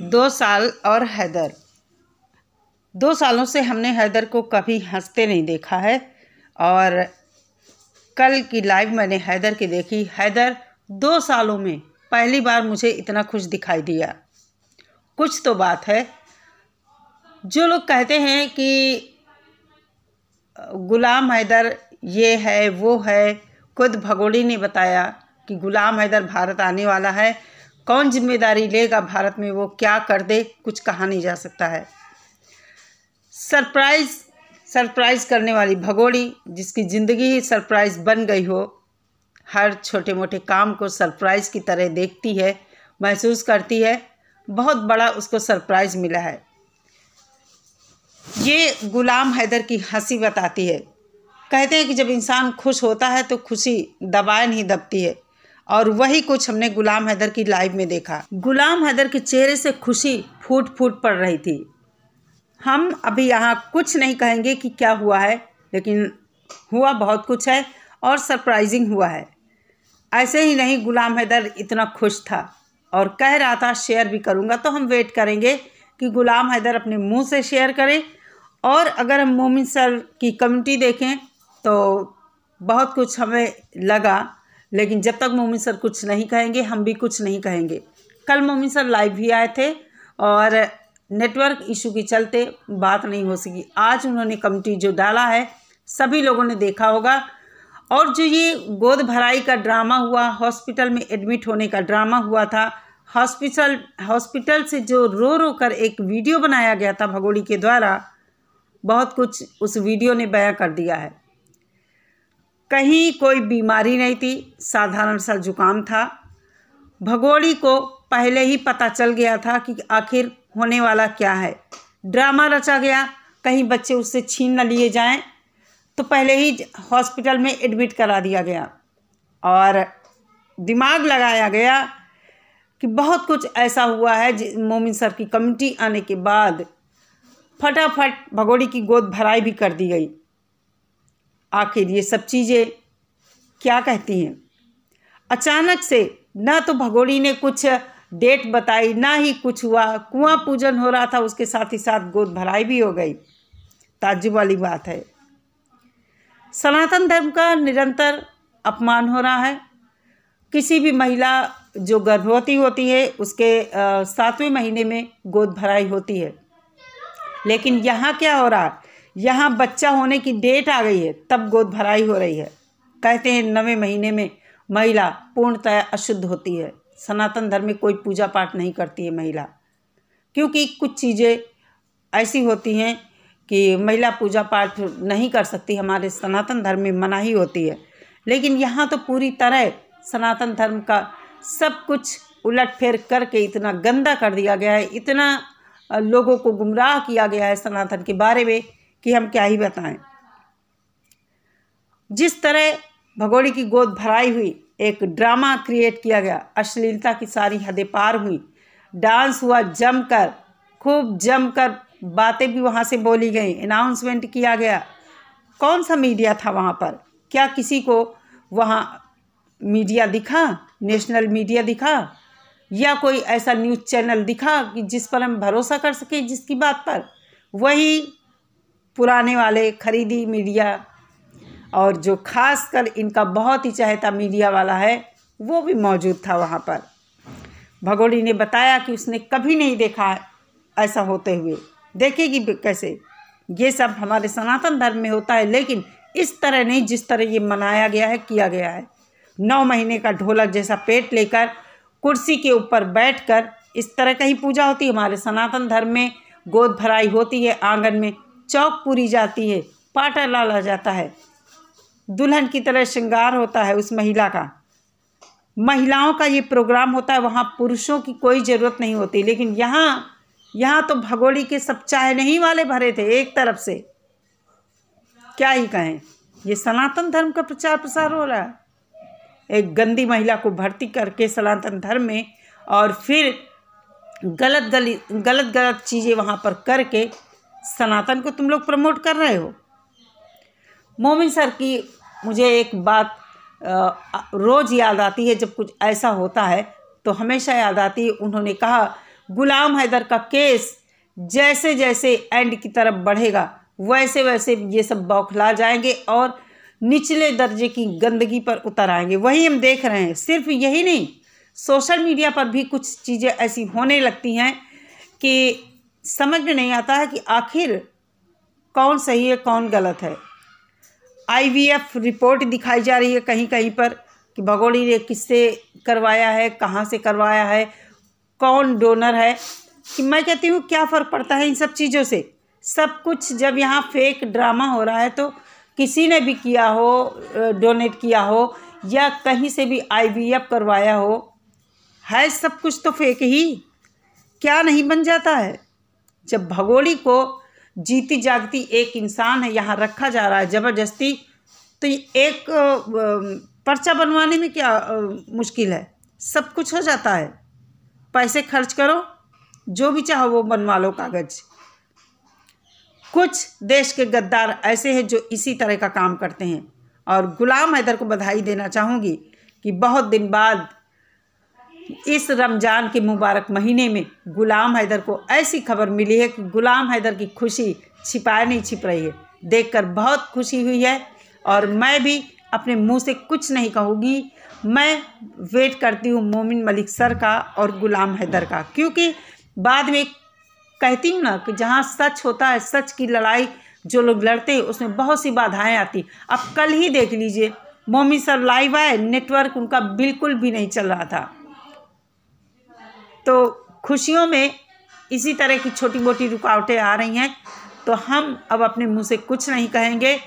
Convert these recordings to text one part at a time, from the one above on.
2 साल और हैदर। 2 सालों से हमने हैदर को कभी हंसते नहीं देखा है और कल की लाइव मैंने हैदर की देखी। हैदर 2 सालों में पहली बार मुझे इतना खुश दिखाई दिया। कुछ तो बात है। जो लोग कहते हैं कि गुलाम हैदर ये है वो है, खुद भगोड़ी ने बताया कि गुलाम हैदर भारत आने वाला है, कौन जिम्मेदारी लेगा भारत में, वो क्या कर दे कुछ कहा नहीं जा सकता है। सरप्राइज़ करने वाली भगोड़ी, जिसकी ज़िंदगी ही सरप्राइज़ बन गई हो, हर छोटे मोटे काम को सरप्राइज़ की तरह देखती है, महसूस करती है। बहुत बड़ा उसको सरप्राइज़ मिला है। ये गुलाम हैदर की हंसी बताती है। कहते हैं कि जब इंसान खुश होता है तो खुशी दबाए नहीं दबती है, और वही कुछ हमने गुलाम हैदर की लाइव में देखा। गुलाम हैदर के चेहरे से खुशी फूट फूट पड़ रही थी। हम अभी यहाँ कुछ नहीं कहेंगे कि क्या हुआ है, लेकिन हुआ बहुत कुछ है और सरप्राइजिंग हुआ है। ऐसे ही नहीं गुलाम हैदर इतना खुश था और कह रहा था शेयर भी करूँगा, तो हम वेट करेंगे कि गुलाम हैदर अपने मुंह से शेयर करे। और अगर हम मोमिन सर की कमेंटी देखें तो बहुत कुछ हमें लगा, लेकिन जब तक मोमिन सर कुछ नहीं कहेंगे हम भी कुछ नहीं कहेंगे। कल मोमिन सर लाइव भी आए थे और नेटवर्क इशू के चलते बात नहीं हो सकी। आज उन्होंने कमेंटी जो डाला है सभी लोगों ने देखा होगा। और जो ये गोद भराई का ड्रामा हुआ, हॉस्पिटल में एडमिट होने का ड्रामा हुआ था, हॉस्पिटल से जो रो रो कर एक वीडियो बनाया गया था भगोड़ी के द्वारा, बहुत कुछ उस वीडियो ने बयां कर दिया है। कहीं कोई बीमारी नहीं थी, साधारण सा जुकाम था। भगोड़ी को पहले ही पता चल गया था कि आखिर होने वाला क्या है। ड्रामा रचा गया, कहीं बच्चे उससे छीन न लिए जाएं, तो पहले ही हॉस्पिटल में एडमिट करा दिया गया और दिमाग लगाया गया कि बहुत कुछ ऐसा हुआ है। मोमिन सर की कमेंटी आने के बाद फटाफट भगोड़ी की गोद भराई भी कर दी गई। आखिर ये सब चीज़ें क्या कहती हैं? अचानक से ना तो भगोड़ी ने कुछ डेट बताई, ना ही कुछ हुआ। कुआं पूजन हो रहा था, उसके साथ ही साथ गोद भराई भी हो गई। ताज्जुब वाली बात है। सनातन धर्म का निरंतर अपमान हो रहा है। किसी भी महिला जो गर्भवती होती है उसके 7वें महीने में गोद भराई होती है, लेकिन यहाँ क्या हो रहा है? यहाँ बच्चा होने की डेट आ गई है तब गोद भराई हो रही है। कहते हैं 9वें महीने में महिला पूर्णतः अशुद्ध होती है। सनातन धर्म में कोई पूजा पाठ नहीं करती है महिला, क्योंकि कुछ चीज़ें ऐसी होती हैं कि महिला पूजा पाठ नहीं कर सकती। हमारे सनातन धर्म में मनाही होती है, लेकिन यहाँ तो पूरी तरह सनातन धर्म का सब कुछ उलटफेर करके इतना गंदा कर दिया गया है, इतना लोगों को गुमराह किया गया है सनातन के बारे में कि हम क्या ही बताएं। जिस तरह भगोड़ी की गोद भराई हुई, एक ड्रामा क्रिएट किया गया, अश्लीलता की सारी हदें पार हुई, डांस हुआ जमकर, खूब जमकर बातें भी वहाँ से बोली गई, अनाउंसमेंट किया गया। कौन सा मीडिया था वहाँ पर? क्या किसी को वहाँ मीडिया दिखा? नेशनल मीडिया दिखा या कोई ऐसा न्यूज़ चैनल दिखा कि जिस पर हम भरोसा कर सके, जिसकी बात पर? वही पुराने वाले खरीदी मीडिया, और जो खासकर इनका बहुत ही चहेता मीडिया वाला है वो भी मौजूद था वहाँ पर। भगोड़ी ने बताया कि उसने कभी नहीं देखा ऐसा होते हुए, देखेगी कैसे? ये सब हमारे सनातन धर्म में होता है, लेकिन इस तरह नहीं जिस तरह ये मनाया गया है, किया गया है। 9 महीने का ढोलक जैसा पेट लेकर कुर्सी के ऊपर बैठकर इस तरह कहीं पूजा होती है? हमारे सनातन धर्म में गोद भराई होती है, आंगन में चौक पूरी जाती है, पाटा डाला जाता है, दुल्हन की तरह श्रृंगार होता है उस महिला का। महिलाओं का ये प्रोग्राम होता है, वहाँ पुरुषों की कोई ज़रूरत नहीं होती। लेकिन यहाँ तो भगोड़ी के सब चाहे नहीं वाले भरे थे एक तरफ से। क्या ही कहें, ये सनातन धर्म का प्रचार प्रसार हो रहा है। एक गंदी महिला को भर्ती करके सनातन धर्म में, और फिर गलत चीज़ें वहाँ पर करके सनातन को तुम लोग प्रमोट कर रहे हो। मोमिन सर की मुझे एक बात रोज़ याद आती है, जब कुछ ऐसा होता है तो हमेशा याद आती है। उन्होंने कहा गुलाम हैदर का केस जैसे जैसे एंड की तरफ बढ़ेगा वैसे वैसे ये सब बौखला जाएंगे और निचले दर्जे की गंदगी पर उतर आएंगे। वही हम देख रहे हैं। सिर्फ यही नहीं, सोशल मीडिया पर भी कुछ चीज़ें ऐसी होने लगती हैं कि समझ में नहीं आता है कि आखिर कौन सही है कौन गलत है। IVF रिपोर्ट दिखाई जा रही है कहीं कहीं पर कि भगोड़ी ने किससे करवाया है, कहाँ से करवाया है, कौन डोनर है। कि मैं कहती हूँ क्या फ़र्क पड़ता है इन सब चीज़ों से। सब कुछ जब यहाँ फेक ड्रामा हो रहा है तो किसी ने भी किया हो, डोनेट किया हो या कहीं से भी IVF करवाया हो, है सब कुछ तो फेक ही। क्या नहीं बन जाता है जब भगोड़ी को जीती जागती एक इंसान है यहाँ रखा जा रहा है ज़बरदस्ती। तो एक पर्चा बनवाने में क्या मुश्किल है, सब कुछ हो जाता है। पैसे खर्च करो, जो भी चाहो वो बनवा लो कागज। कुछ देश के गद्दार ऐसे हैं जो इसी तरह का काम करते हैं। और गुलाम हैदर को बधाई देना चाहूँगी कि बहुत दिन बाद इस रमज़ान के मुबारक महीने में गुलाम हैदर को ऐसी खबर मिली है कि गुलाम हैदर की खुशी छिपाए नहीं छिप रही है। देखकर बहुत खुशी हुई है और मैं भी अपने मुंह से कुछ नहीं कहूँगी। मैं वेट करती हूँ मोमिन मलिक सर का और गुलाम हैदर का, क्योंकि बाद में कहती हूँ ना कि जहाँ सच होता है, सच की लड़ाई जो लोग लड़ते हैं उसमें बहुत सी बाधाएं आती। अब कल ही देख लीजिए मोमिन सर लाइव आए, नेटवर्क उनका बिल्कुल भी नहीं चल रहा था। तो खुशियों में इसी तरह की छोटी मोटी रुकावटें आ रही हैं, तो हम अब अपने मुंह से कुछ नहीं कहेंगे।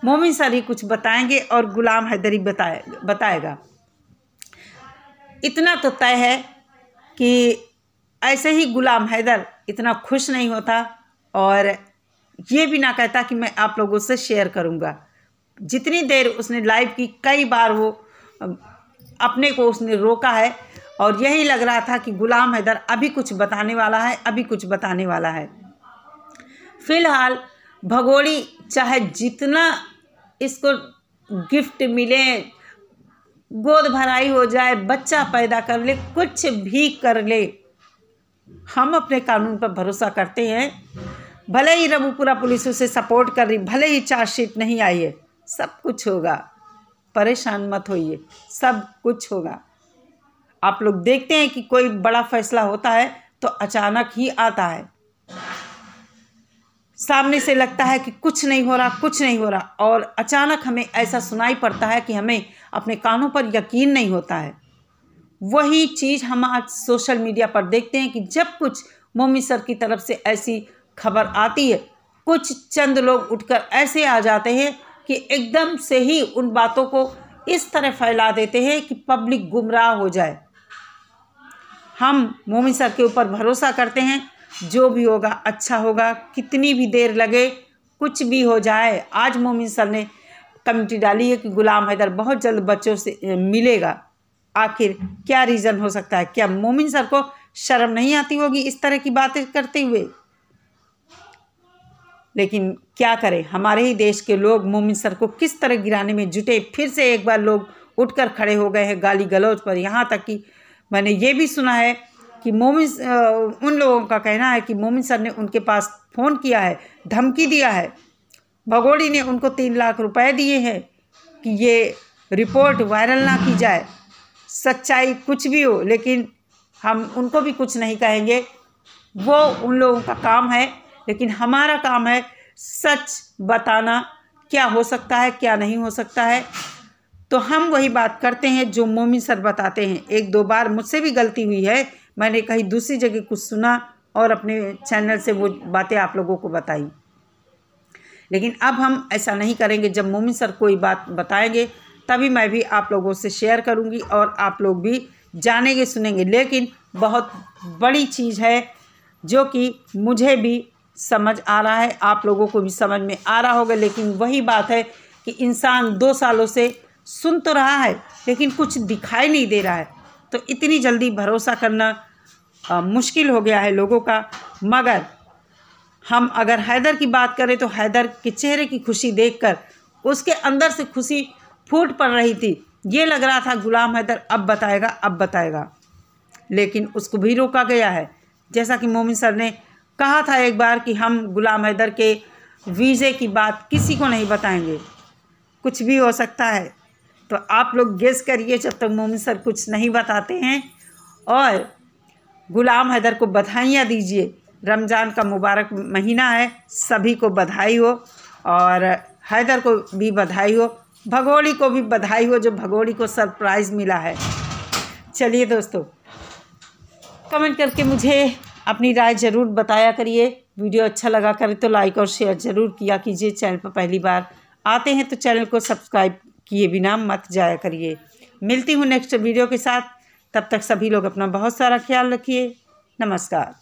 मोमिन सर ही कुछ बताएंगे और गुलाम हैदर ही बताएगा। इतना तो तय है कि ऐसे ही गुलाम हैदर इतना खुश नहीं होता और ये भी ना कहता कि मैं आप लोगों से शेयर करूँगा। जितनी देर उसने लाइव की, कई बार वो अपने को उसने रोका है और यही लग रहा था कि गुलाम हैदर अभी कुछ बताने वाला है, अभी कुछ बताने वाला है। फिलहाल भगोड़ी चाहे जितना इसको गिफ्ट मिले, गोद भराई हो जाए, बच्चा पैदा कर ले, कुछ भी कर ले, हम अपने कानून पर भरोसा करते हैं। भले ही रबूपुरा पुलिस उसे सपोर्ट कर रही, भले ही चार्जशीट नहीं आई है, सब कुछ होगा। परेशान मत होइए, सब कुछ होगा। आप लोग देखते हैं कि कोई बड़ा फैसला होता है तो अचानक ही आता है। सामने से लगता है कि कुछ नहीं हो रहा, कुछ नहीं हो रहा, और अचानक हमें ऐसा सुनाई पड़ता है कि हमें अपने कानों पर यकीन नहीं होता है। वही चीज़ हम आज सोशल मीडिया पर देखते हैं कि जब कुछ मोमिन सर की तरफ से ऐसी खबर आती है, कुछ चंद लोग उठकर ऐसे आ जाते हैं कि एकदम से ही उन बातों को इस तरह फैला देते हैं कि पब्लिक गुमराह हो जाए। हम मोमिन सर के ऊपर भरोसा करते हैं, जो भी होगा अच्छा होगा, कितनी भी देर लगे, कुछ भी हो जाए। आज मोमिन सर ने कमेंटी डाली है कि गुलाम हैदर बहुत जल्द बच्चों से मिलेगा। आखिर क्या रीज़न हो सकता है? क्या मोमिन सर को शर्म नहीं आती होगी इस तरह की बातें करते हुए? लेकिन क्या करें, हमारे ही देश के लोग मोमिन सर को किस तरह गिराने में जुटे। फिर से एक बार लोग उठकर खड़े हो गए हैं गाली गलौज पर। यहाँ तक कि मैंने ये भी सुना है कि उन लोगों का कहना है कि मोमिन सर ने उनके पास फ़ोन किया है, धमकी दिया है। भगोड़ी ने उनको 3 लाख रुपए दिए हैं कि ये रिपोर्ट वायरल ना की जाए। सच्चाई कुछ भी हो, लेकिन हम उनको भी कुछ नहीं कहेंगे, वो उन लोगों का काम है। लेकिन हमारा काम है सच बताना, क्या हो सकता है क्या नहीं हो सकता है। तो हम वही बात करते हैं जो मोमिन सर बताते हैं। 1-2 बार मुझसे भी गलती हुई है, मैंने कहीं दूसरी जगह कुछ सुना और अपने चैनल से वो बातें आप लोगों को बताई। लेकिन अब हम ऐसा नहीं करेंगे। जब मोमिन सर कोई बात बताएंगे तभी मैं भी आप लोगों से शेयर करूंगी और आप लोग भी जानेंगे सुनेंगे। लेकिन बहुत बड़ी चीज़ है जो कि मुझे भी समझ आ रहा है, आप लोगों को भी समझ में आ रहा होगा। लेकिन वही बात है कि इंसान 2 सालों से सुन तो रहा है लेकिन कुछ दिखाई नहीं दे रहा है। तो इतनी जल्दी भरोसा करना मुश्किल हो गया है लोगों का। मगर हम अगर हैदर की बात करें तो हैदर के चेहरे की खुशी देखकर उसके अंदर से खुशी फूट पड़ रही थी। ये लग रहा था गुलाम हैदर अब बताएगा, अब बताएगा, लेकिन उसको भी रोका गया है। जैसा कि मोमिन सर ने कहा था एक बार कि हम गुलाम हैदर के वीज़े की बात किसी को नहीं बताएंगे, कुछ भी हो सकता है। तो आप लोग गेस करिए जब तक मोमिन सर कुछ नहीं बताते हैं। और गुलाम हैदर को बधाइयाँ दीजिए, रमज़ान का मुबारक महीना है, सभी को बधाई हो और हैदर को भी बधाई हो, भगोड़ी को भी बधाई हो जो भगोड़ी को सरप्राइज़ मिला है। चलिए दोस्तों, कमेंट करके मुझे अपनी राय ज़रूर बताया करिए। वीडियो अच्छा लगा करे तो लाइक और शेयर ज़रूर किया कीजिए। चैनल पर पहली बार आते हैं तो चैनल को सब्सक्राइब किए बिना मत जाया करिए। मिलती हूँ नेक्स्ट वीडियो के साथ, तब तक सभी लोग अपना बहुत सारा ख्याल रखिए। नमस्कार।